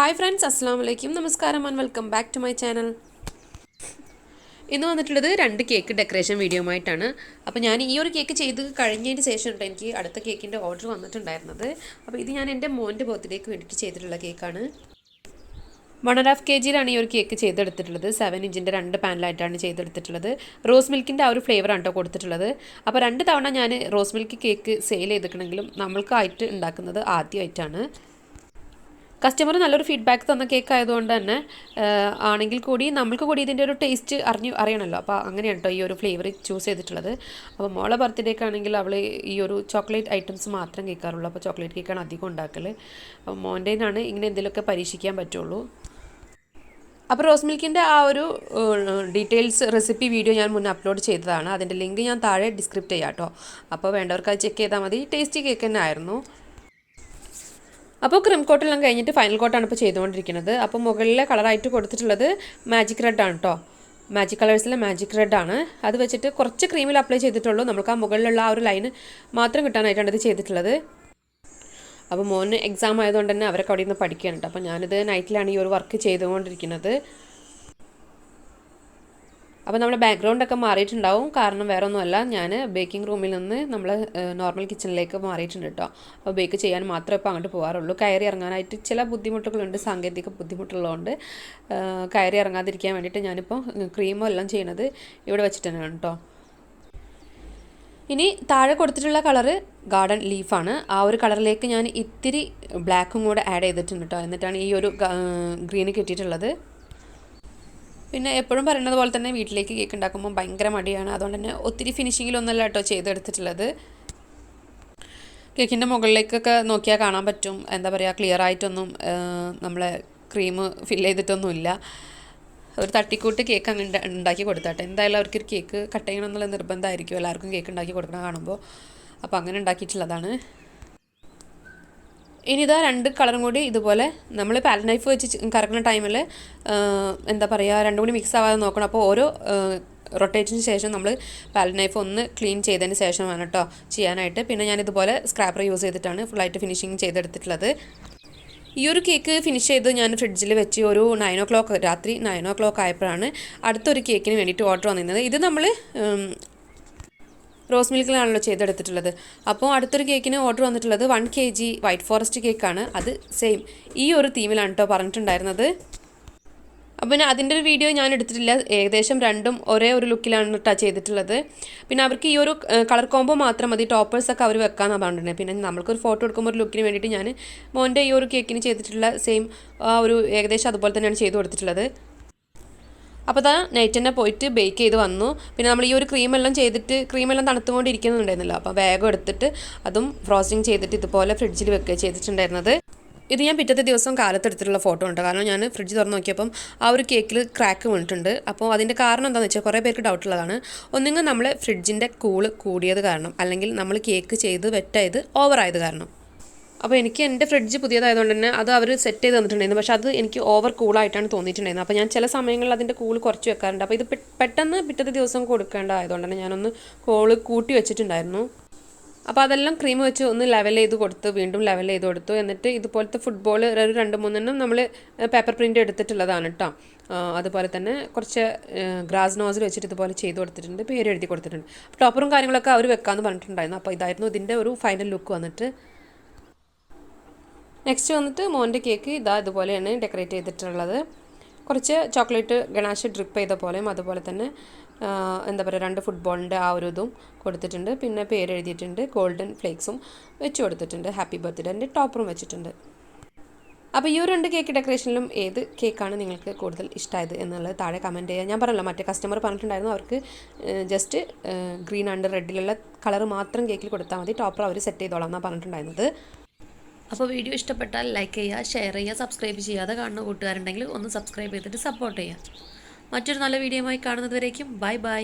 Hi friends, Assalamu alaikum, Namaskaram and welcome back to my channel. ഇന്ന് വന്നിട്ടുള്ളത് രണ്ട് cake decoration video ആയിട്ടാണ്. അപ്പോൾ ഞാൻ ഈ ഒരു കേക്ക് ചെയ്ത് കഴിഞ്ഞതിന് ശേഷം എനിക്ക് അടുത്ത കേക്കിൻ്റെ ഓർഡർ വന്നിട്ടുണ്ടായിരുന്നത്. അപ്പോൾ ഇത് ഞാൻ എൻ്റെ മോൻ്റെ ബർത്ത്ഡേക്ക് വേണ്ടിയിട്ട് ചെയ്തിട്ടുള്ള കേക്കാണ്. 1.5 kg ഈ ഒരു കേക്ക് ചെയ്തെടുത്തിട്ടുള്ളത്. 7 ഇഞ്ചിൻ്റെ 2 പാനിലായിട്ടാണ് ചെയ്തെടുത്തിട്ടുള്ളത്. റോസ് മിൽക്കിൻ്റെ ആ ഒരു ഫ്ലേവറാണ് കേട്ടോ കൊടുത്തിട്ടുള്ളത്. അപ്പോൾ 2 തവണ ഞാൻ റോസ് മിൽക്ക് കേക്ക് സെയിൽ ചെയ്തിട്ടുണ്ടെങ്കിലും നമ്മൾക്കായിട്ട് ഉണ്ടാക്കുന്നത് ആദ്യമായിട്ടാണ്. കസ്റ്റമർ നല്ലൊരു ഫീഡ്ബാക്ക് തന്ന കേക്ക് ആയതുകൊണ്ട് തന്നെ ആണെങ്കിൽ കൂടി നമ്മൾക്ക് കൂടി ഇതിൻ്റെ ഒരു ടേസ്റ്റ് അറിയണമല്ലോ. അപ്പോൾ അങ്ങനെയാണ് കേട്ടോ ഈ ഒരു ഫ്ലേവർ ചൂസ് ചെയ്തിട്ടുള്ളത്. അപ്പോൾ മോളെ ബർത്ത്ഡേക്ക് ആണെങ്കിൽ അവൾ ഈ ഒരു ചോക്ലേറ്റ് ഐറ്റംസ് മാത്രം കേൾക്കാറുള്ളൂ. അപ്പോൾ ചോക്ലേറ്റ് കേക്കാണ് അധികം ഉണ്ടാക്കൽ. അപ്പോൾ മോൻ്റെ നിന്നാണ് ഇങ്ങനെ എന്തെങ്കിലുമൊക്കെ പരീക്ഷിക്കാൻ പറ്റുള്ളൂ. അപ്പോൾ റോസ് മിൽക്കിൻ്റെ ആ ഒരു ഡീറ്റെയിൽസ് റെസിപ്പി വീഡിയോ ഞാൻ മുന്നേ അപ്ലോഡ് ചെയ്തതാണ്. അതിൻ്റെ ലിങ്ക് ഞാൻ താഴെ ഡിസ്ക്രിപ്റ്റ് ചെയ്യാം കേട്ടോ. അപ്പോൾ വേണ്ടവർക്ക് അത് ചെക്ക് ചെയ്താൽ മതി. ടേസ്റ്റി കേക്ക് തന്നെ ആയിരുന്നു. അപ്പോൾ ക്രീം കോട്ടെല്ലാം കഴിഞ്ഞിട്ട് ഫൈനൽ കോട്ടാണ് ഇപ്പോൾ ചെയ്തുകൊണ്ടിരിക്കുന്നത്. അപ്പോൾ മുകളിലെ കളറായിട്ട് കൊടുത്തിട്ടുള്ളത് മാജിക് റെഡ് ആണ് കേട്ടോ. മാജിക് കളേഴ്സിലെ മാജിക് റെഡ് ആണ്. അത് വെച്ചിട്ട് കുറച്ച് ക്രീമിൽ അപ്ലൈ ചെയ്തിട്ടുള്ളൂ. നമുക്ക് ആ മുകളിലുള്ള ആ ഒരു ലൈന് മാത്രം കിട്ടാനായിട്ടാണ് ഇത് ചെയ്തിട്ടുള്ളത്. അപ്പോൾ മോന് എക്സാം ആയതുകൊണ്ട് തന്നെ അവരൊക്കെ അവിടെ നിന്ന് പഠിക്കാനുണ്ട്. അപ്പോൾ ഞാനിത് നൈറ്റിലാണ് ഈ ഒരു വർക്ക് ചെയ്തുകൊണ്ടിരിക്കുന്നത്. അപ്പോൾ നമ്മുടെ ബാക്ക്ഗ്രൗണ്ടൊക്കെ മാറിയിട്ടുണ്ടാവും. കാരണം വേറെ ഒന്നുമല്ല, ഞാൻ ബേക്കിംഗ് റൂമിൽ നിന്ന് നമ്മൾ നോർമൽ കിച്ചണിലേക്ക് മാറിയിട്ടുണ്ട് കേട്ടോ. അപ്പോൾ ബേക്ക് ചെയ്യാൻ മാത്രമേ ഇപ്പോൾ അങ്ങോട്ട് പോകാറുള്ളൂ. കയറി ഇറങ്ങാനായിട്ട് ചില ബുദ്ധിമുട്ടുകളുണ്ട്, സാങ്കേതിക ബുദ്ധിമുട്ടുള്ളതുകൊണ്ട് കയറി ഇറങ്ങാതിരിക്കാൻ വേണ്ടിയിട്ട് ഞാനിപ്പോൾ ക്രീമോ എല്ലാം ചെയ്യണത് ഇവിടെ വെച്ചിട്ട് തന്നെയാണ് കേട്ടോ. ഇനി താഴെ കൊടുത്തിട്ടുള്ള കളറ് ഗാർഡൻ ലീഫാണ്. ആ ഒരു കളറിലേക്ക് ഞാൻ ഇത്തിരി ബ്ലാക്കും കൂടെ ആഡ് ചെയ്തിട്ടുണ്ട് കേട്ടോ. എന്നിട്ടാണ് ഈ ഒരു ഗ്രീന് കിട്ടിയിട്ടുള്ളത്. പിന്നെ എപ്പോഴും പറയുന്നത് പോലെ തന്നെ വീട്ടിലേക്ക് കേക്ക് ഉണ്ടാക്കുമ്പോൾ ഭയങ്കര മടിയാണ്. അതുകൊണ്ട് തന്നെ ഒത്തിരി ഫിനിഷിങ്ങിലൊന്നുമല്ല കേട്ടോ ചെയ്തെടുത്തിട്ടുള്ളത്. കേക്കിൻ്റെ മുകളിലേക്കൊക്കെ നോക്കിയാൽ കാണാൻ പറ്റും, എന്താ പറയുക, ക്ലിയർ ആയിട്ടൊന്നും നമ്മളെ ക്രീം ഫില്ല് ചെയ്തിട്ടൊന്നുമില്ല. ഒരു തട്ടിക്കൂട്ട് കേക്ക് അങ്ങ് ഉണ്ടാക്കി കൊടുത്താട്ടെ. എന്തായാലും അവർക്കൊരു കേക്ക് കട്ട് ചെയ്യണം എന്നുള്ള നിർബന്ധമായിരിക്കും എല്ലാവർക്കും കേക്ക് ഉണ്ടാക്കി കൊടുക്കണം കാണുമ്പോൾ. അപ്പോൾ അങ്ങനെ ഉണ്ടാക്കിയിട്ടുള്ളതാണ്. ഇനി ഇതാ 2 കളറും കൂടി ഇതുപോലെ നമ്മൾ പാലറ്റ് നൈഫ് വെച്ച് കറക്കുന്ന ടൈമിൽ എന്താ പറയുക, രണ്ടും കൂടി മിക്സ് ആവാതെ നോക്കണം. അപ്പോൾ ഓരോ റൊട്ടേറ്റിന് ശേഷം നമ്മൾ പാലറ്റ് നൈഫ് ഒന്ന് ക്ലീൻ ചെയ്തതിന് ശേഷം വേണം കേട്ടോ ചെയ്യാനായിട്ട്. പിന്നെ ഞാനിതുപോലെ സ്ക്രാപ്പർ യൂസ് ചെയ്തിട്ടാണ് ഫുള്ളായിട്ട് ഫിനിഷിങ് ചെയ്തെടുത്തിട്ടുള്ളത്. ഈ ഒരു കേക്ക് ഫിനിഷ് ചെയ്ത് ഞാൻ ഫ്രിഡ്ജിൽ വെച്ച് ഒരു 9 o'clock രാത്രി 9 o'clock ആയപ്പോഴാണ് അടുത്തൊരു കേക്കിന് വേണ്ടിയിട്ട് ഓർഡർ വന്നിരുന്നത്. ഇത് നമ്മൾ റോസ് മിൽക്കിലാണല്ലോ ചെയ്തെടുത്തിട്ടുള്ളത്. അപ്പോൾ അടുത്തൊരു കേക്കിന് ഓർഡർ വന്നിട്ടുള്ളത് 1 kg വൈറ്റ് ഫോറസ്റ്റ് കേക്കാണ്. അത് സെയിം ഈ ഒരു തീമിലാണ് കേട്ടോ പറഞ്ഞിട്ടുണ്ടായിരുന്നത്. അപ്പോൾ പിന്നെ അതിൻ്റെ ഒരു വീഡിയോ ഞാൻ എടുത്തിട്ടില്ല. ഏകദേശം രണ്ടും ഒരേ ഒരു ലുക്കിലാണ് കേട്ടോ ചെയ്തിട്ടുള്ളത്. പിന്നെ അവർക്ക് ഈ ഒരു കളർ കോംബോ മാത്രം മതി, ടോപ്പേഴ്സൊക്കെ അവർ വെക്കാമെന്നാണ് പറഞ്ഞിട്ടുള്ളത്. പിന്നെ നമ്മൾക്കൊരു ഫോട്ടോ എടുക്കുമ്പോൾ ഒരു ലുക്കിന് വേണ്ടിയിട്ട് ഞാൻ മോൻ്റെ ഈ ഒരു കേക്കിന് ചെയ്തിട്ടുള്ള സെയിം ആ ഒരു ഏകദേശം അതുപോലെ തന്നെയാണ് ചെയ്ത് കൊടുത്തിട്ടുള്ളത്. അപ്പോൾ അതാ നൈറ്റ് തന്നെ പോയിട്ട് ബേക്ക് ചെയ്ത് വന്നു. പിന്നെ നമ്മൾ ഈ ഒരു ക്രീമെല്ലാം തണുത്തുകൊണ്ടിരിക്കുന്നുണ്ടായിരുന്നല്ലോ. അപ്പോൾ വേഗം എടുത്തിട്ട് അതും ഫ്രോസ്റ്റിംഗ് ചെയ്തിട്ട് ഇതുപോലെ ഫ്രിഡ്ജിൽ വെക്കുക ചെയ്തിട്ടുണ്ടായിരുന്നത്. ഇത് ഞാൻ പിറ്റത്തെ ദിവസം കാലത്തെടുത്തിട്ടുള്ള ഫോട്ടോ ഉണ്ട്. കാരണം ഞാൻ ഫ്രിഡ്ജ് തുറന്ന് നോക്കിയപ്പം ആ ഒരു കേക്കിൽ ക്രാക്ക് വീണിട്ടുണ്ട്. അപ്പോൾ അതിൻ്റെ കാരണം എന്താണെന്ന് വെച്ചാൽ കുറേ പേർക്ക് ഡൗട്ടുള്ളതാണ്. ഒന്നുകിൽ നമ്മളെ ഫ്രിഡ്ജിൻ്റെ കൂള് കൂടിയത് കാരണം, അല്ലെങ്കിൽ നമ്മൾ കേക്ക് ചെയ്ത് വെറ്റായത് ഓവറായത് കാരണം. അപ്പോൾ എനിക്ക് എൻ്റെ ഫ്രിഡ്ജ് പുതിയതായതുകൊണ്ട് തന്നെ അത് അവർ സെറ്റ് ചെയ്ത് തന്നിട്ടുണ്ടായിരുന്നു. പക്ഷേ അത് എനിക്ക് ഓവർ കൂളായിട്ടാണ് തോന്നിയിട്ടുണ്ടായിരുന്നത്. അപ്പോൾ ഞാൻ ചില സമയങ്ങളിൽ അതിൻ്റെ കൂള് കുറച്ച് വെക്കാറുണ്ട്. അപ്പോൾ ഇത് പെട്ടെന്ന് പിറ്റത്തെ ദിവസം കൊടുക്കേണ്ടതായതുകൊണ്ട് തന്നെ ഞാനൊന്ന് കോള് കൂട്ടി വെച്ചിട്ടുണ്ടായിരുന്നു. അപ്പോൾ അതെല്ലാം ക്രീം വെച്ച് ഒന്ന് ലെവൽ ചെയ്ത് കൊടുത്തു, വീണ്ടും ലെവൽ ചെയ്ത് കൊടുത്തു. എന്നിട്ട് ഇതുപോലത്തെ ഫുട്ബോൾ ഒരു 2-3 നമ്മൾ പേപ്പർ പ്രിൻ്റ് എടുത്തിട്ടുള്ളതാണ് കേട്ടോ. അതുപോലെ തന്നെ കുറച്ച് ഗ്രാസ് നോസിൽ വെച്ചിട്ട് ഇതുപോലെ ചെയ്ത് കൊടുത്തിട്ടുണ്ട്, പേര് എഴുതി കൊടുത്തിട്ടുണ്ട്. ടോപ്പറും കാര്യങ്ങളൊക്കെ അവർ വെക്കാമെന്ന് പറഞ്ഞിട്ടുണ്ടായിരുന്നു. അപ്പോൾ ഇതായിരുന്നു ഇതിൻ്റെ ഒരു ഫൈനൽ ലുക്ക് വന്നിട്ട്. നെക്സ്റ്റ് വന്നിട്ട് മോൻ്റെ കേക്ക് ഇതുപോലെയാണ് ഡെക്കറേറ്റ് ചെയ്തിട്ടുള്ളത്. കുറച്ച് ചോക്ലേറ്റ് ഗണാഷ് ഡ്രിപ്പ് ചെയ്ത പോലെയും അതുപോലെ തന്നെ എന്താ പറയുക 2 ഫുട്ബോളിൻ്റെ ആ ഒരു ഇതും കൊടുത്തിട്ടുണ്ട്. പിന്നെ പേര് എഴുതിയിട്ടുണ്ട്, ഗോൾഡൻ ഫ്ലേക്സും വെച്ച് കൊടുത്തിട്ടുണ്ട്, ഹാപ്പി ബർത്ത്ഡേൻ്റെ ടോപ്പറും വെച്ചിട്ടുണ്ട്. അപ്പോൾ ഈ 2 കേക്ക് ഡെക്കറേഷനിലും ഏത് കേക്കാണ് നിങ്ങൾക്ക് കൂടുതൽ ഇഷ്ടമായത് എന്നുള്ളത് താഴെ കമൻറ്റ് ചെയ്യുക. ഞാൻ പറഞ്ഞല്ലോ, മറ്റേ കസ്റ്റമർ പറഞ്ഞിട്ടുണ്ടായിരുന്നു അവർക്ക് ജസ്റ്റ് ഗ്രീൻ ആൻഡ് റെഡിലുള്ള കളർ മാത്രം കേക്കിൽ കൊടുത്താൽ മതി, ടോപ്പർ അവർ സെറ്റ് ചെയ്തോളാം എന്നാണ് പറഞ്ഞിട്ടുണ്ടായിരുന്നത്. അപ്പോൾ വീഡിയോ ഇഷ്ടപ്പെട്ടാൽ ലൈക്ക് ചെയ്യുക, ഷെയർ ചെയ്യുക, സബ്സ്ക്രൈബ് ചെയ്യാതെ കാണുന്ന കൂട്ടുകാരുണ്ടെങ്കിൽ ഒന്ന് സബ്സ്ക്രൈബ് ചെയ്തിട്ട് സപ്പോർട്ട് ചെയ്യുക. മറ്റൊരു നല്ല വീഡിയോയുമായി കാണുന്നത് വരേക്കും ബൈ ബൈ.